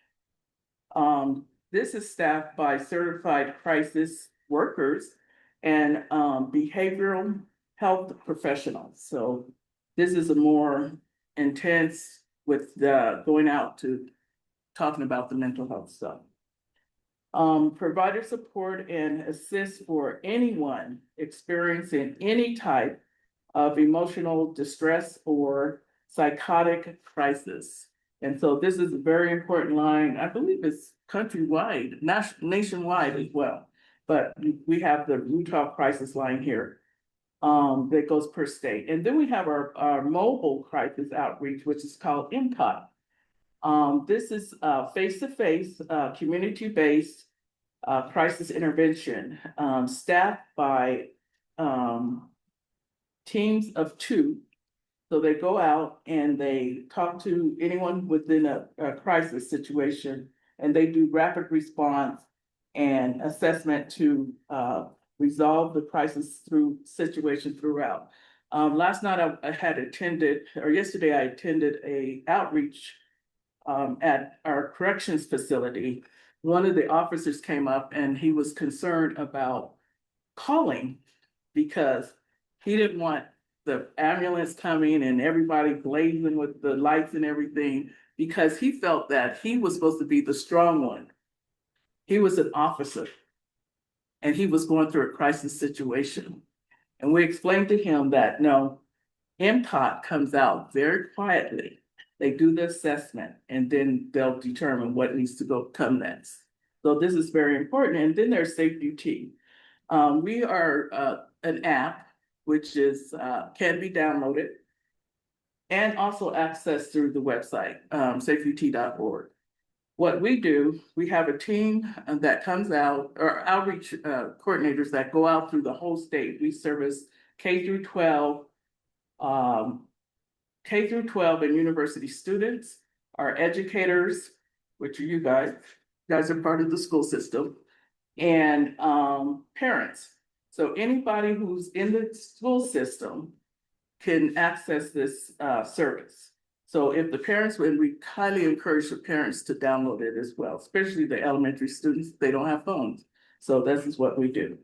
This is staffed by certified crisis workers and behavioral health professionals. So this is a more intense with the going out to talking about the mental health stuff. Provider support and assist for anyone experiencing any type of emotional distress or psychotic crisis. And so this is a very important line. I believe it's countrywide, nationwide as well. But we have the Utah crisis line here that goes per state. And then we have our mobile crisis outreach, which is called MCOT. This is face-to-face, community-based crisis intervention, staffed by teams of 2. So they go out and they talk to anyone within a crisis situation, and they do rapid response and assessment to resolve the crisis through situation throughout. Last night I had attended, or yesterday I attended a outreach at our corrections facility. One of the officers came up and he was concerned about calling because he didn't want the ambulance coming and everybody blazing with the lights and everything, because he felt that he was supposed to be the strong one. He was an officer and he was going through a crisis situation. And we explained to him that no, MCOT comes out very quietly. They do the assessment and then they'll determine what needs to come next. So this is very important. And then there's SafeUT. We are an app which is can be downloaded and also accessed through the website, safeut.org. What we do, we have a team that comes out, or outreach coordinators that go out through the whole state. We service K through 12, and university students, our educators, which are you guys. You guys are part of the school system, and parents. So anybody who's in the school system can access this service. So if the parents, and we highly encourage the parents to download it as well, especially the elementary students, they don't have phones. So this is what we do.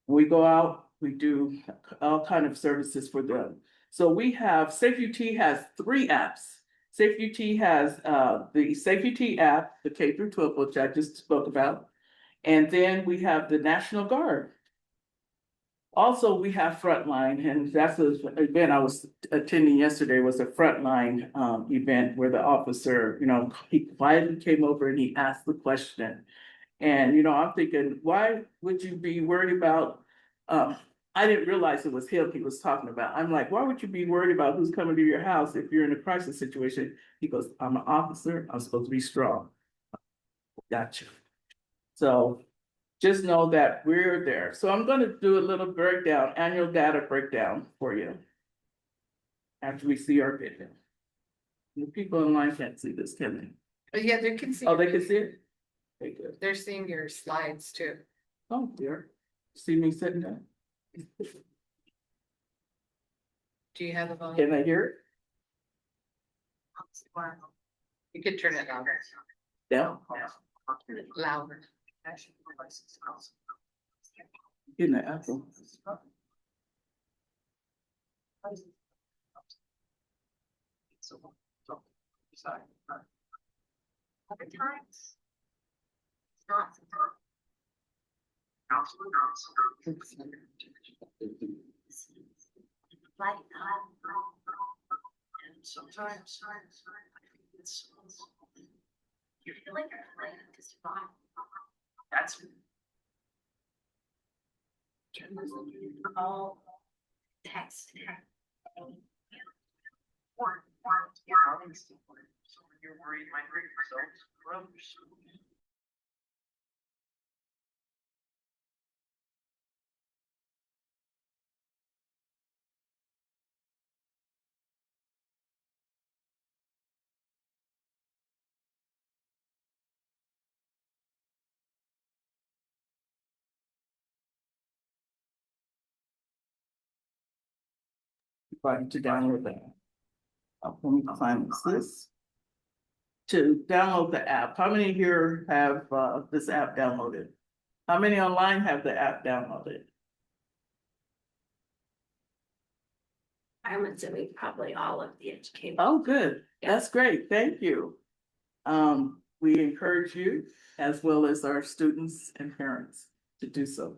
We go out, we do all kind of services for them. So we have, SafeUT has 3 apps. SafeUT has the SafeUT app, the K through 12, which I just spoke about. And then we have the National Guard. Also, we have Frontline, and that's an event I was attending yesterday, was a Frontline event where the officer, he quietly came over and he asked the question. And, I'm thinking, why would you be worried about, I didn't realize it was him he was talking about. I'm like, why would you be worried about who's coming to your house if you're in a crisis situation? He goes, I'm an officer, I'm supposed to be strong. Gotcha. So just know that we're there. So I'm going to do a little breakdown, annual data breakdown for you after we see our video. The people online can't see this, can But yeah, they can see. they? Oh, they can see it? Okay, good. They're seeing your slides too. Oh, dear. See me sitting down? Do you have a volume? Can I hear it? You could turn it on. Down? Louder. In the Apple. Sometimes you feel like you're trying to survive. That's all text. Or you're worried my great results. everybody to download that. Let me find this. To download the app, how many here have this app downloaded? How many online have the app downloaded? I'm assuming probably all of the educators. Oh, good. That's great. Thank you. We encourage you as well as our students and parents to do so.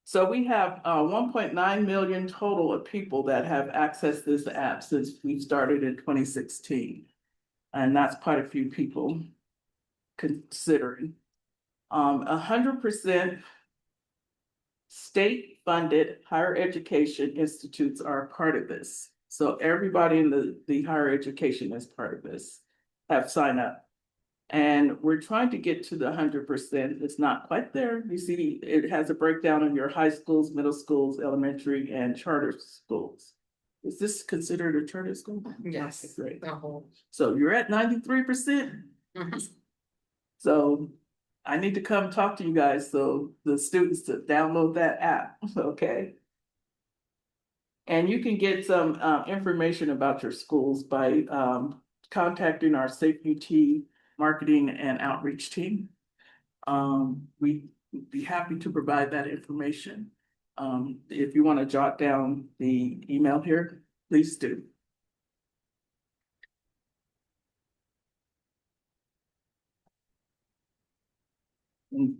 So we have 1.9 million total of people that have accessed this app since we started in 2016. And that's quite a few people considering. 100% state-funded higher education institutes are a part of this. So everybody in the higher education is part of this, have signed up. And we're trying to get to the 100%. It's not quite there. You see, it has a breakdown in your high schools, middle schools, elementary, and charter schools. Is this considered a charter school? Yes. Okay, great. The whole. So you're at 93%. So I need to come talk to you guys, so the students to download that app, okay? And you can get some information about your schools by contacting our Safe UT marketing and outreach team. We'd be happy to provide that information. If you want to jot down the email here, please do.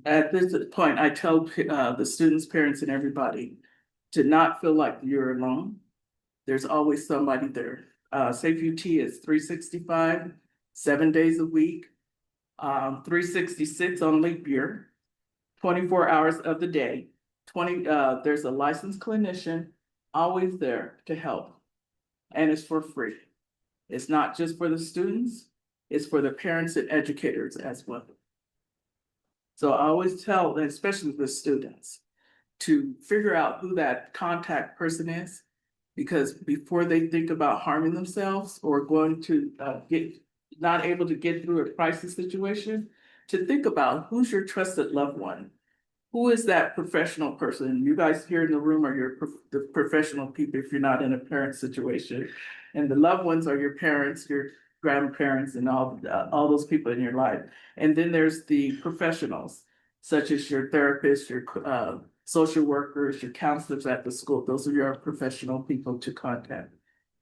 At this point, I tell the students, parents, and everybody to not feel like you're alone. There's always somebody there. Safe UT is 365, 7 days a week, 366 on leap year, 24 hours of the day. There's a licensed clinician always there to help, and it's for free. It's not just for the students, it's for the parents and educators as well. So I always tell, especially the students, to figure out who that contact person is, because before they think about harming themselves or going to not able to get through a crisis situation, to think about who's your trusted loved one. Who is that professional person? You guys here in the room are the professional people if you're not in a parent situation. And the loved ones are your parents, your grandparents, and all those people in your life. And then there's the professionals, such as your therapists, your social workers, your counselors at the school. Those are your professional people to contact.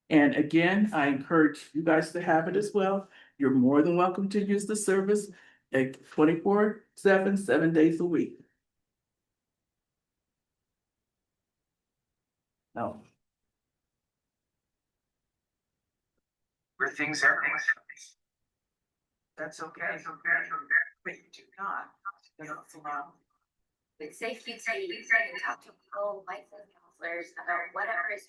And again, I encourage you guys to have it as well. You're more than welcome to use the service 24/7, 7 days a week. No. Where things are. That's okay. But you do not. You don't allow. With safety, you can talk to people, licensed counselors about whatever is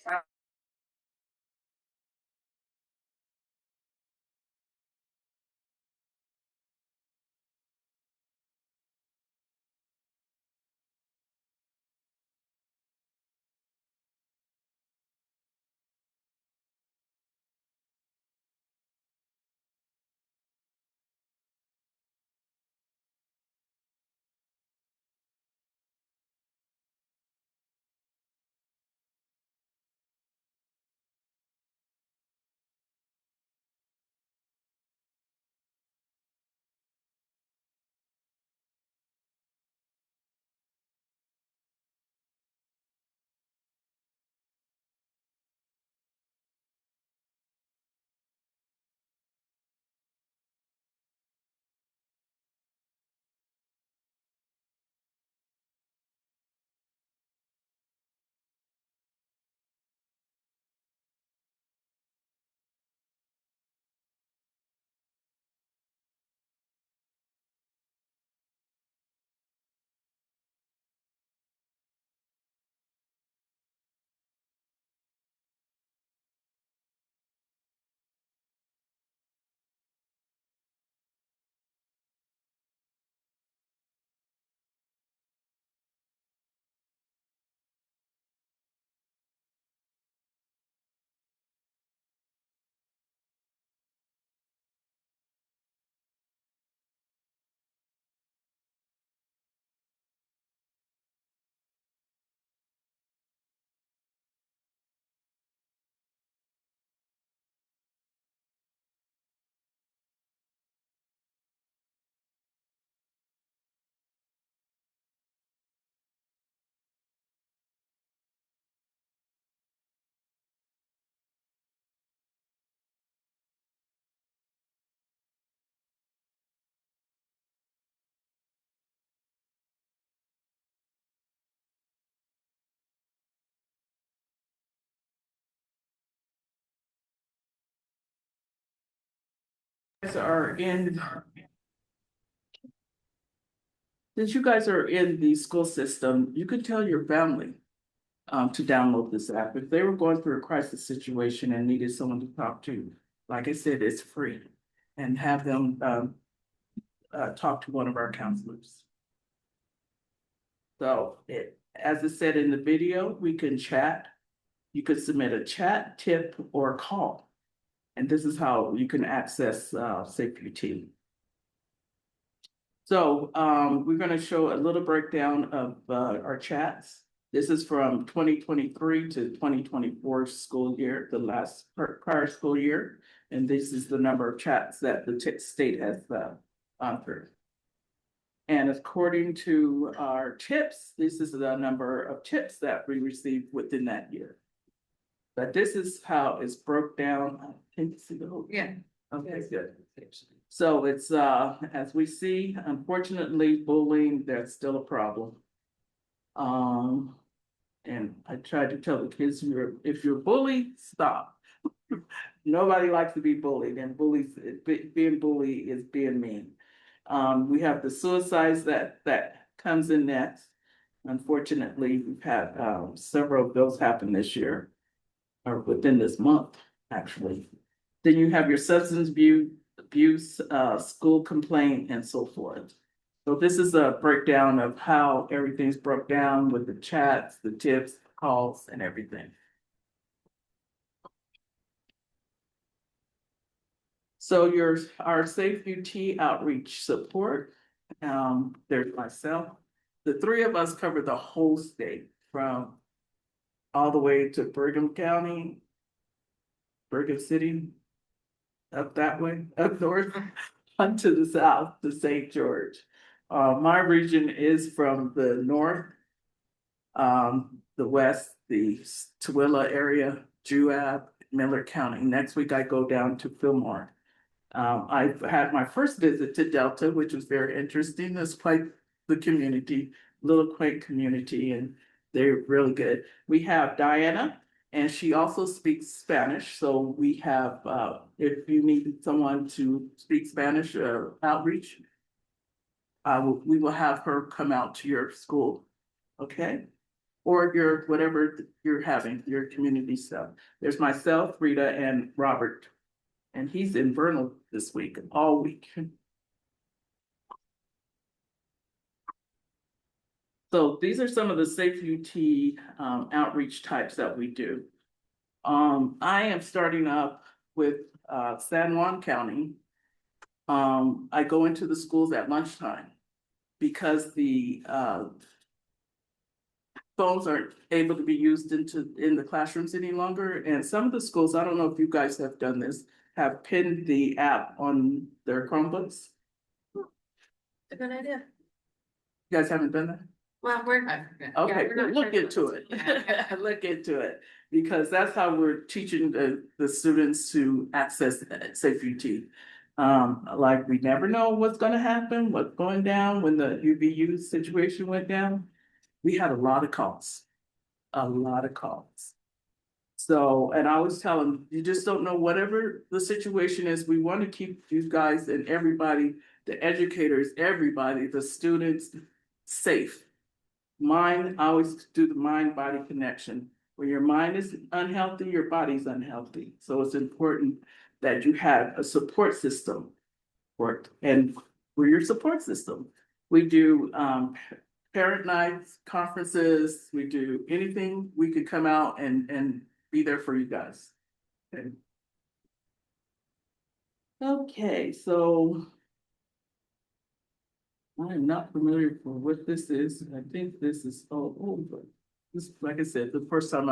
Are in. Since you guys are in the school system, you could tell your family to download this app. If they were going through a crisis situation and needed someone to talk to, like I said, it's free. And have them talk to one of our counselors. So as it said in the video, we can chat. You could submit a chat, tip, or call. And this is how you can access SafeUT. So we're going to show a little breakdown of our chats. This is from 2023 to 2024 school year, the last prior school year. And this is the number of chats that the state has offered. And according to our tips, this is the number of tips that we received within that year. But this is how it's broke down. Can you see the whole? Yeah. Okay, good. So it's, as we see, unfortunately, bullying, that's still a problem. And I tried to tell the kids, if you're bullied, stop. Nobody likes to be bullied, and being bullied is being mean. We have the suicides that comes in next. Unfortunately, we've had several of those happen this year, or within this month, actually. Then you have your substance abuse, school complaint, and so forth. So this is a breakdown of how everything's broke down with the chats, the tips, calls, and everything. So our SafeUT outreach support, there's myself. The three of us cover the whole state from all the way to Bergen County, Bergen City, up that way, up north, onto the south to St. George. My region is from the north, the west, the Tooele area, Juab, Miller County. Next week I go down to Fillmore. I've had my first visit to Delta, which was very interesting. It's quite the community, little quaint community, and they're really good. We have Diana, and she also speaks Spanish. So we have, if you need someone to speak Spanish outreach, we will have her come out to your school, okay? Or your, whatever you're having, your community stuff. There's myself, Rita, and Robert. And he's in Vernal this week, all week. So these are some of the SafeUT outreach types that we do. I am starting up with San Juan County. I go into the schools at lunchtime because the phones aren't able to be used in the classrooms any longer. And some of the schools, I don't know if you guys have done this, have pinned the app on their Chromebooks. A good idea. You guys haven't done that? Well, we're. Okay, we're not look sure. into it. Look into it, because that's how we're teaching the students to access SafeUT. Like we never know what's gonna happen, what's going down when the UVU situation went down. We had a lot of calls, a lot of calls. So, and I was telling them, you just don't know whatever the situation is. We want to keep you guys and everybody, the educators, everybody, the students safe. Mind, I always do the mind-body connection. When your mind is unhealthy, your body's unhealthy. So it's important that you have a support system for it. And we're your support system. We do parent nights, conferences, we do anything we could come out and be there for you guys. Okay, so I'm not familiar with what this is. I think this is, but this, like I said, the first time I've